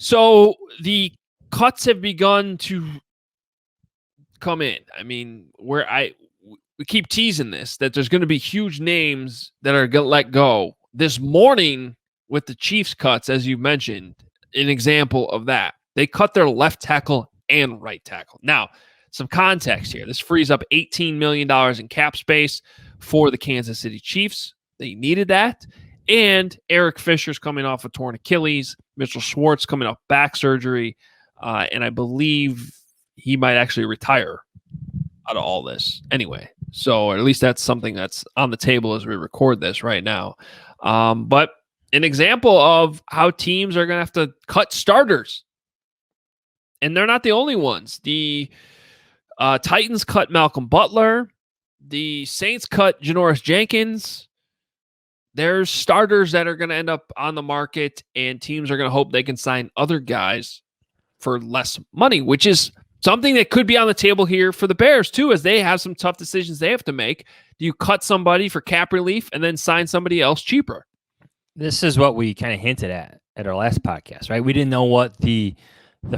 So the cuts have begun to come in. I mean, we keep teasing this, that there's going to be huge names that are going to let go. This morning with the Chiefs cuts, as you mentioned, an example of that. They cut their left tackle and right tackle. Now, some context here. This frees up $18 million in cap space for the Kansas City Chiefs. They needed that. And Eric Fisher's coming off a torn Achilles. Mitchell Schwartz coming off back surgery. And I believe he might actually retire out of all this anyway. So at least that's something that's on the table as we record this right now. But an example of how teams are going to have to cut starters. And they're not the only ones. The Titans cut Malcolm Butler. The Saints cut Janoris Jenkins. There's starters that are going to end up on the market, and teams are going to hope they can sign other guys for less money, which is something that could be on the table here for the Bears, too, as they have some tough decisions they have to make. Do you cut somebody for cap relief and then sign somebody else cheaper? This is what we kind of hinted at our last podcast, right? We didn't know what the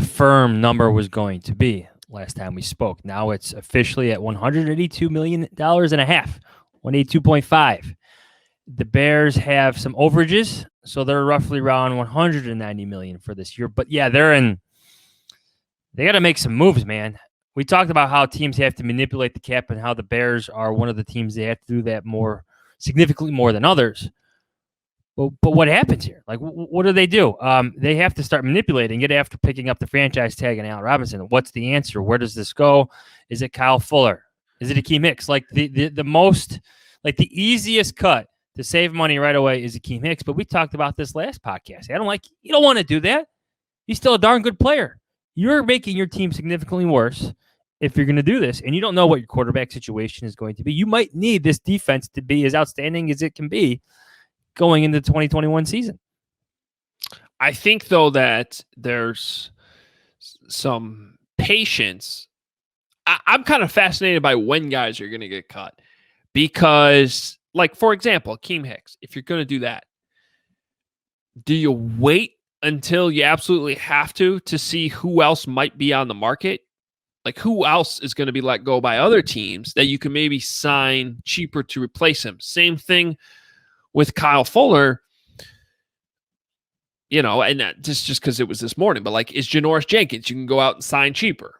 firm number was going to be last time we spoke. Now it's officially at $182 million and a half, 182.5. The Bears have some overages, so they're roughly around $190 million for this year. But yeah, they got to make some moves, man. We talked about how teams have to manipulate the cap and how the Bears are one of the teams they have to do that more significantly more than others. But what happens here? Like, what do? They have to start manipulating it after picking up the franchise tag on Allen Robinson. What's the answer? Where does this go? Is it Kyle Fuller? Is it Akeem Hicks? Like the most, like the easiest cut to save money right away is Akeem Hicks. But we talked about this last podcast. You don't want to do that. He's still a darn good player. You're making your team significantly worse if you're going to do this, and you don't know what your quarterback situation is going to be. You might need this defense to be as outstanding as it can be going into the 2021 season. I think, though, that there's some patience. I'm kind of fascinated by when guys are going to get cut because, like, for example, Akeem Hicks, if you're going to do that, do you wait until you absolutely have to see who else might be on the market? Like, who else is going to be let go by other teams that you can maybe sign cheaper to replace him? Same thing with Kyle Fuller, and just because it was this morning, but like, is Janoris Jenkins, you can go out and sign cheaper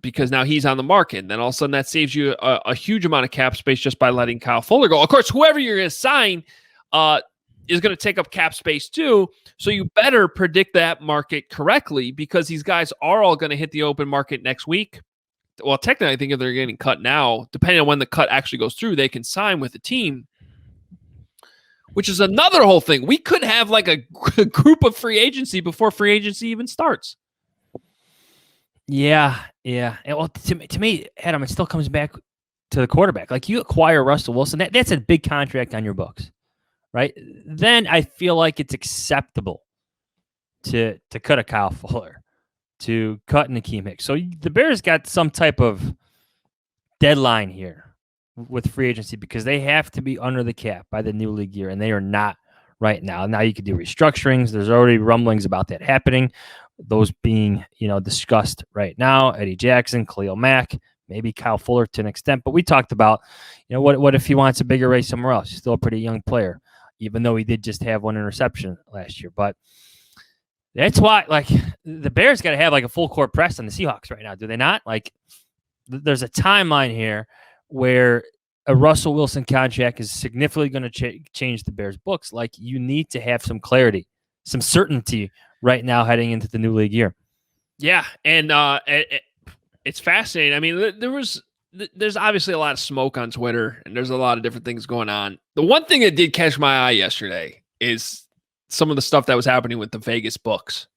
because now he's on the market. And then all of a sudden that saves you a huge amount of cap space just by letting Kyle Fuller go. Of course, whoever you're going to sign is going to take up cap space too. So you better predict that market correctly because these guys are all going to hit the open market next week. Well, technically, I think if they're getting cut now, depending on when the cut actually goes through, they can sign with the team, which is another whole thing. We could have like a group of free agency before free agency even starts. Yeah. Well, to me, Adam, it still comes back to the quarterback. Like, you acquire Russell Wilson, that's a big contract on your books, right? Then I feel like it's acceptable to cut a Kyle Fuller, to cut an Akeem Hicks. So the Bears got some type of deadline here with free agency because they have to be under the cap by the new league year, and they are not right now. Now you could do restructurings. There's already rumblings about that happening. Those being, discussed right now. Eddie Jackson, Khalil Mack, maybe Kyle Fuller to an extent. But we talked about, what if he wants a bigger raise somewhere else? He's still a pretty young player, even though he did just have one interception last year. But that's why, like, the Bears got to have like a full court press on the Seahawks right now, do they not? Like, there's a timeline here where a Russell Wilson contract is significantly going to change the Bears' books. Like, you need to have some clarity, some certainty right now heading into the new league year. Yeah, and it's fascinating. I mean, there's obviously a lot of smoke on Twitter, and there's a lot of different things going on. The one thing that did catch my eye yesterday is some of the stuff that was happening with the Vegas books,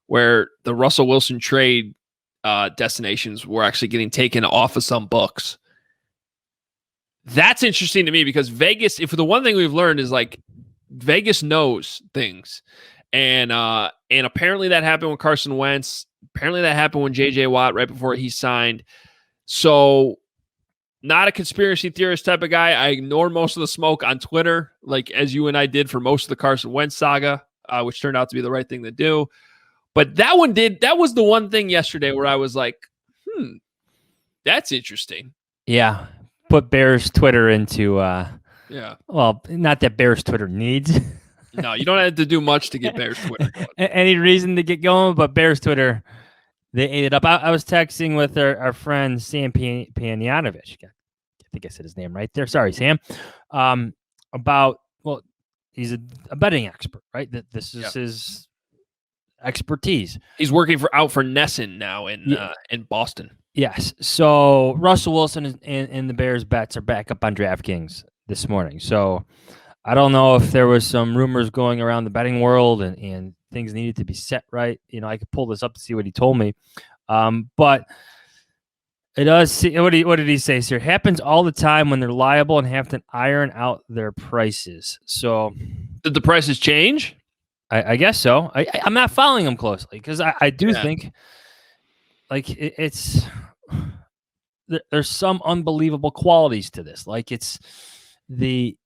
where the Russell Wilson trade destinations were actually getting taken off of some books. That's interesting to me because Vegas, if the one thing we've learned is like Vegas knows things. And apparently that happened with Carson Wentz. Apparently that happened when J.J. Watt right before he signed. So not a conspiracy theorist type of guy. I ignored most of the smoke on Twitter, like as you and I did for most of the Carson Wentz saga, which turned out to be the right thing to do. But that was the one thing yesterday where I was like, that's interesting. Yeah. Put Bears Twitter into Yeah. well, not that Bears Twitter needs. No, you don't have to do much to get Bears Twitter going. Any reason to get going, but Bears Twitter, they ate it up. I was texting with our friend Sam Panayanovich. I think I said his name right there. Sorry, Sam. About, well, he's a betting expert, right? This is his expertise. He's working out for Nesson now in Boston. Yes. So Russell Wilson and the Bears bets are back up on DraftKings this morning. So I don't know if there was some rumors going around the betting world and things needed to be set right. I could pull this up to see what he told me. But it does. What did he say, sir? It happens all the time when they're liable and have to iron out their prices. So did the prices change? I guess so. I'm not following them closely because I do think like it's there's some unbelievable qualities to this. Like it's the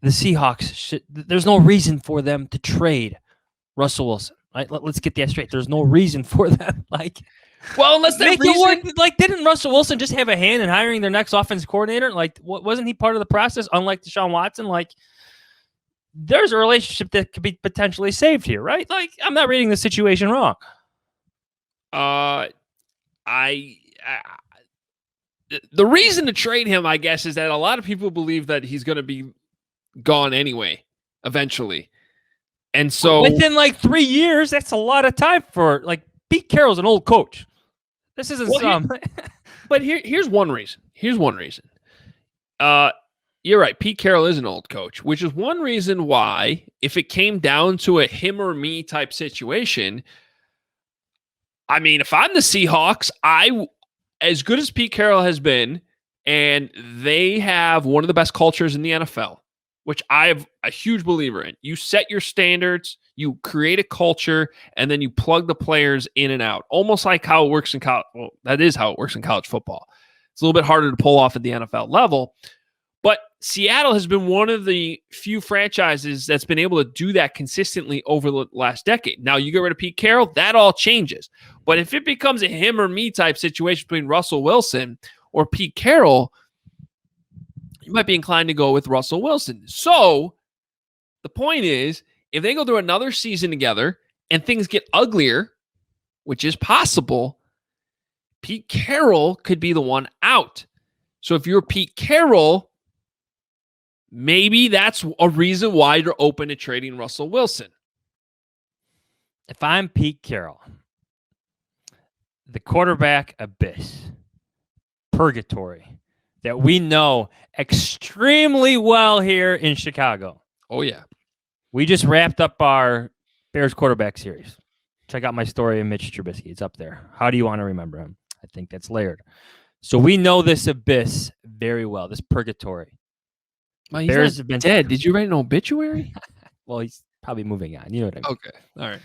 Seahawks. There's no reason for them to trade Russell Wilson. Right? Let's get that straight. There's no reason for them. Like, well, unless they work. Like, didn't Russell Wilson just have a hand in hiring their next offensive coordinator? Like, wasn't he part of the process? Unlike Deshaun Watson, like, there's a relationship that could be potentially saved here, right? Like, I'm not reading the situation wrong. The reason to trade him, I guess, is that a lot of people believe that he's going to be gone anyway, eventually. And so within like 3 years, that's a lot of time for like Pete Carroll's an old coach. This isn't but here's one reason. You're right. Pete Carroll is an old coach, which is one reason why, if it came down to a him or me type situation, I mean, if I'm the Seahawks, as good as Pete Carroll has been, and they have one of the best cultures in the NFL, which I'm a huge believer in. You set your standards, you create a culture, and then you plug the players in and out. Almost like how it works in college. Well, that is how it works in college football. It's a little bit harder to pull off at the NFL level. But Seattle has been one of the few franchises that's been able to do that consistently over the last decade. Now, you get rid of Pete Carroll, that all changes. But if it becomes a him or me type situation between Russell Wilson or Pete Carroll, you might be inclined to go with Russell Wilson. So the point is, if they go through another season together and things get uglier, which is possible, Pete Carroll could be the one out. So if you're Pete Carroll, maybe that's a reason why you're open to trading Russell Wilson. If I'm Pete Carroll, the quarterback abyss, purgatory, that we know extremely well here in Chicago. Oh, yeah. We just wrapped up our Bears quarterback series. Check out my story of Mitch Trubisky. It's up there. How do you want to remember him? I think that's layered. So we know this abyss very well, this purgatory. Well, he's Bears have been dead. Did you write an obituary? Well, he's probably moving on. You know what I mean? Okay. All right.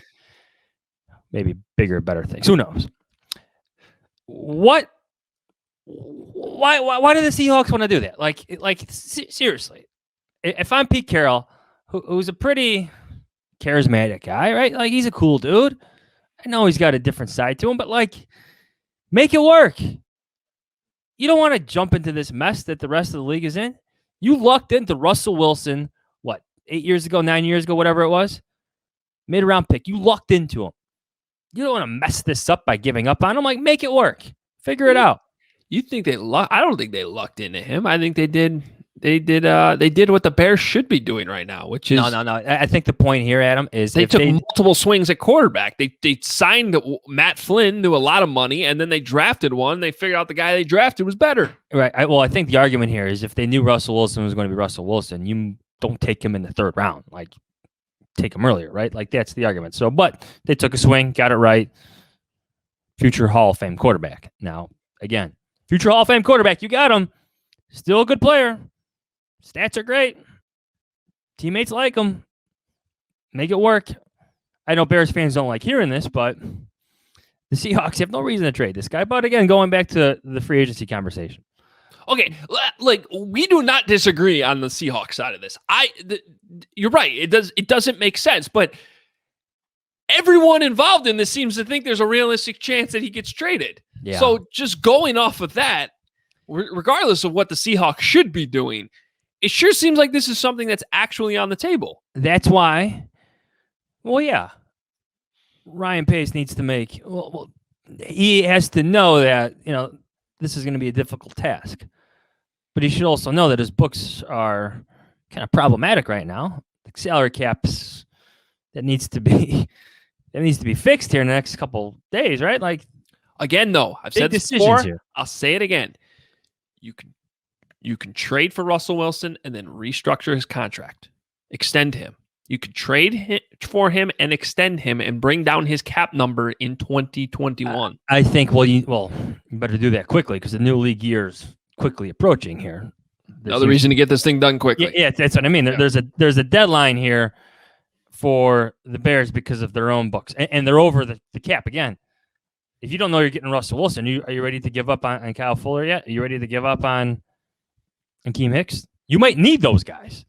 Maybe bigger, better things. Who knows? Why do the Seahawks want to do that? Like seriously, if I'm Pete Carroll, who's a pretty charismatic guy, right? Like he's a cool dude. I know he's got a different side to him, but like, make it work. You don't want to jump into this mess that the rest of the league is in. You lucked into Russell Wilson, 8 years ago, 9 years ago, whatever it was, mid-round pick. You lucked into him. You don't want to mess this up by giving up on him. Like, make it work. Figure it out. You think I don't think they lucked into him. I think they did what the Bears should be doing right now, which is no. I think the point here, Adam, is they took multiple swings at quarterback. They signed Matt Flynn to a lot of money, and then they drafted one. They figured out the guy they drafted was better. Right. I think the argument here is if they knew Russell Wilson was going to be Russell Wilson, you don't take him in the third round. Like, take him earlier, right? Like, that's the argument. So, but they took a swing, got it right. Future Hall of Fame quarterback. Now, again, future Hall of Fame quarterback, you got him. Still a good player. Stats are great. Teammates like him. Make it work. I know Bears fans don't like hearing this, but the Seahawks have no reason to trade this guy. But again, going back to the free agency conversation. Okay, like we do not disagree on the Seahawks side of this. You're right. It doesn't make sense, but everyone involved in this seems to think there's a realistic chance that he gets traded. Yeah. So just going off of that, regardless of what the Seahawks should be doing, it sure seems like this is something that's actually on the table. That's why. Well, yeah. Ryan Pace needs to make. Well, he has to know that this is going to be a difficult task, but he should also know that his books are kind of problematic right now. The salary caps that needs to be fixed here in the next couple days, right? Like again, though, I've said this before. Here. I'll say it again. You can trade for Russell Wilson and then restructure his contract, extend him. You could trade for him and extend him and bring down his cap number in 2021. I think, you better do that quickly because the new league year is quickly approaching here. Another reason to get this thing done quickly. Yeah, that's what I mean. There's a deadline here for the Bears because of their own books, and they're over the cap again. If you don't know you're getting Russell Wilson, are you ready to give up on Kyle Fuller yet? Are you ready to give up on Akeem Hicks? You might need those guys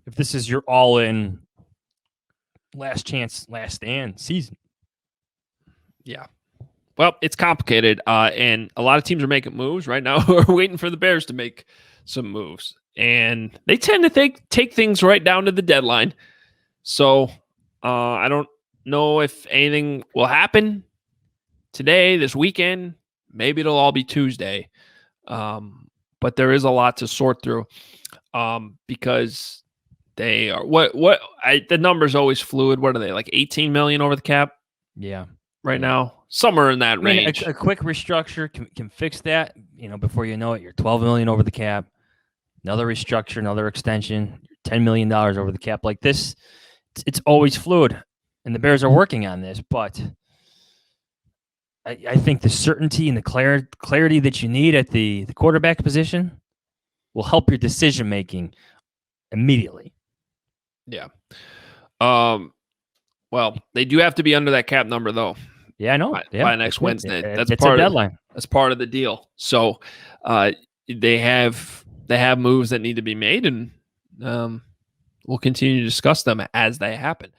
if this is your all-in last chance, last stand season. Yeah. Well, it's complicated, and a lot of teams are making moves right now. We're waiting for the Bears to make some moves, and they tend to take things right down to the deadline. So I don't know if anything will happen today, this weekend. Maybe it'll all be Tuesday, but there is a lot to sort through because they are the number's always fluid. What are they, like 18 million over the cap? Yeah, right now, somewhere in that range. A quick restructure can fix that. Before you know it, you're 12 million over the cap. Another restructure, another extension, you're $10 million over the cap. Like this, it's always fluid, and the Bears are working on this. But I think the certainty and the clarity that you need at the quarterback position will help your decision making immediately. Yeah. Well, they do have to be under that cap number, though. Yeah, I know. By next Wednesday. That's part of the deadline. That's part of the deal. So they have moves that need to be made, and we'll continue to discuss them as they happen.